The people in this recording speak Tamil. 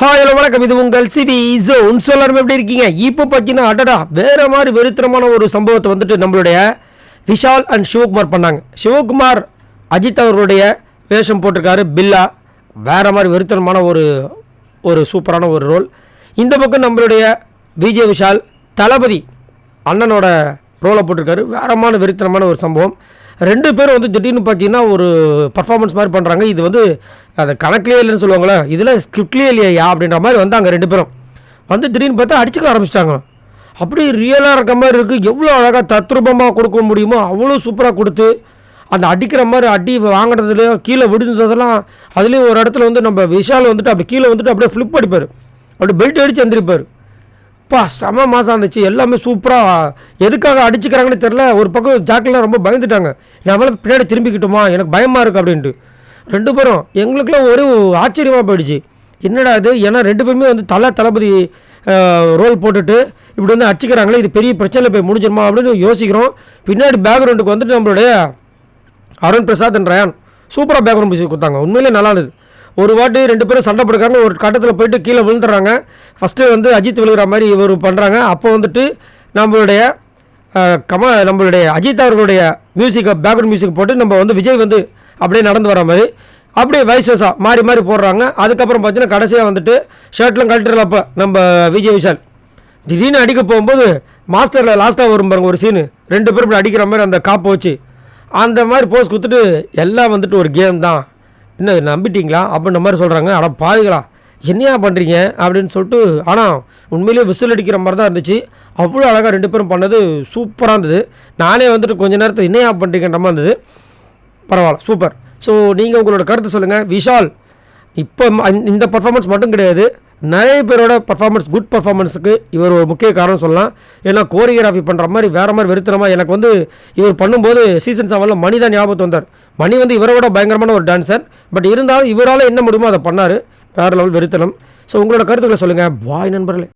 ஹாய் ஹலோ வணக்கம். இது உங்கள் சிவி ஜோன். எல்லாரும் எப்படி இருக்கீங்க? இப்போ பார்த்தீங்கன்னா அடடா வேறு மாதிரி வெறித்தனமான ஒரு சம்பவத்தை வந்துட்டு நம்மளுடைய விஷால் அண்ட் சிவகுமார் பண்ணாங்க. சிவகுமார் அஜித் அவர்களுடைய வேஷம் போட்டிருக்காரு. பில்லா வேறு மாதிரி வெறித்தனமான ஒரு சூப்பரான ஒரு ரோல். இந்த பக்கம் நம்மளுடைய விஜய் விஷால் தளபதி அண்ணனோட ரோலை போட்டிருக்காரு. வேறமான வெறித்தனமான ஒரு சம்பவம். ரெண்டு பேரும் வந்து திடீர்னு பார்த்தீங்கன்னா ஒரு பர்ஃபார்மன்ஸ் மாதிரி பண்ணுறாங்க. இது வந்து அது கணக்கிலே இல்லைன்னு சொல்லுவாங்களே, இதில் ஸ்கிரிப்ட்லேயே இல்லையா அப்படின்ற மாதிரி வந்தாங்க. ரெண்டு பேரும் வந்து திடீர்னு பார்த்தா அடிச்சுக்க ஆரம்பிச்சிட்டாங்க. அப்படி ரியலாக இருக்க மாதிரி இருக்குது. எவ்வளோ அழகாக தத்ரூபமாக கொடுக்க முடியுமோ அவ்வளோ சூப்பராக கொடுத்து அந்த அடிக்கிற மாதிரி அடி வாங்கினதுலேயும் கீழே விடுந்ததெல்லாம் அதுலேயும் ஒரு இடத்துல வந்து நம்ம விஷால் வந்துட்டு அப்படி கீழே வந்துட்டு அப்படியே ஃப்ளிப் அடிப்பார், அப்படி பெல்ட் அடித்து எந்திரிப்பார். செம மாதம் இருந்துச்சு. எல்லாமே சூப்பராக. எதுக்காக அடிச்சுக்கிறாங்கன்னு தெரில. ஒரு பக்கம் ஜாக்கெல்லாம் ரொம்ப பயந்துட்டாங்க. என் மேலே பின்னாடி திரும்பிக்கிட்டோமா, எனக்கு பயமாக இருக்குது அப்படின்ட்டு. ரெண்டு பேரும் எங்களுக்குலாம் ஒரு ஆச்சரியமாக போயிடுச்சு. என்னடா இது, ஏன்னா ரெண்டு பேருமே வந்து தளபதி ரோல் போட்டுட்டு இப்படி வந்து அடிச்சுக்கிறாங்களே, இது பெரிய பிரச்சனையில் போய் முடிஞ்சிருமா அப்படின்னு யோசிக்கிறோம். பின்னாடி பேக்ரவுண்டுக்கு வந்துட்டு நம்மளுடைய அருண் பிரசாத் அண்ட் ரயான் சூப்பராக பேக்ரவுண்ட் மியூசிக் கொடுத்தாங்க. உண்மையிலே நல்லா இருந்தது. ஒரு வாட்டி ரெண்டு பேரும் சண்டை போடுறாங்க. ஒரு கட்டத்தில் போயிட்டு கீழே விழுந்துடுறாங்க. ஃபஸ்ட்டு வந்து அஜித் விழுகிற மாதிரி இவர் பண்ணுறாங்க. அப்போ வந்துட்டு நம்மளுடைய அஜித் அவர்களுடைய மியூசிக்கை பேக்ரவுண்ட் மியூசிக் போட்டு நம்ம வந்து விஜய் வந்து அப்படியே நடந்து வர மாதிரி அப்படியே வயசா மாறி மாறி போடுறாங்க. அதுக்கப்புறம் பார்த்தீங்கன்னா கடைசியாக வந்துட்டு ஷர்ட்லாம் கழட்டுறப்போ நம்ம விஜய் விஷால் திடீர்னு அடிக்க போகும்போது மாஸ்டரில் லாஸ்ட்டாக வரும் பாருங்க ஒரு சீனு, ரெண்டு பேரும் இப்படி அடிக்கிற மாதிரி அந்த காப்பை வச்சு அந்த மாதிரி போஸ் கொடுத்துட்டு எல்லாம் வந்துட்டு ஒரு கேம் தான், என்ன நம்பிட்டீங்களா அப்படின்ற மாதிரி சொல்கிறாங்க. ஆனால் பாருங்களா என்னையா பண்ணுறீங்க அப்படின்னு சொல்லிட்டு. ஆனால் உண்மையிலேயே விசில் அடிக்கிற மாதிரி தான் இருந்துச்சு. அவ்வளோ அழகாக ரெண்டு பேரும் பண்ணது சூப்பராக இருந்தது. நானே வந்துட்டு கொஞ்ச நேரத்தில் என்னையா பண்ணுறீங்கன்ற மாதிரி இருந்தது. பரவாயில்ல, சூப்பர். ஸோ நீங்கள் உங்களோட கருத்து சொல்லுங்கள். விஷால் இப்போ இந்த பர்ஃபார்மன்ஸ் மட்டும் கிடையாது, நிறைய பேரோட பர்ஃபார்மன்ஸ் குட் பர்ஃபார்மன்ஸுக்கு இவர் ஒரு முக்கிய காரணம் சொல்லலாம். ஏன்னா கோரியோகிராஃபி பண்ணுற மாதிரி வேறு மாதிரி வெறுத்தனமாக எனக்கு வந்து இவர் பண்ணும்போது சீசன் 7 மணி தான் ஞாபகத்து வந்தார். மணி வந்து இவரோட பயங்கரமான ஒரு டான்ஸர். பட் இருந்தாலும் இவரால் என்ன முடியுமோ அதை பண்ணார். வேறு லெவல் வெறுத்தனம். ஸோ உங்களோட கருத்துக்களை சொல்லுங்கள். பாய் நண்பர்களே.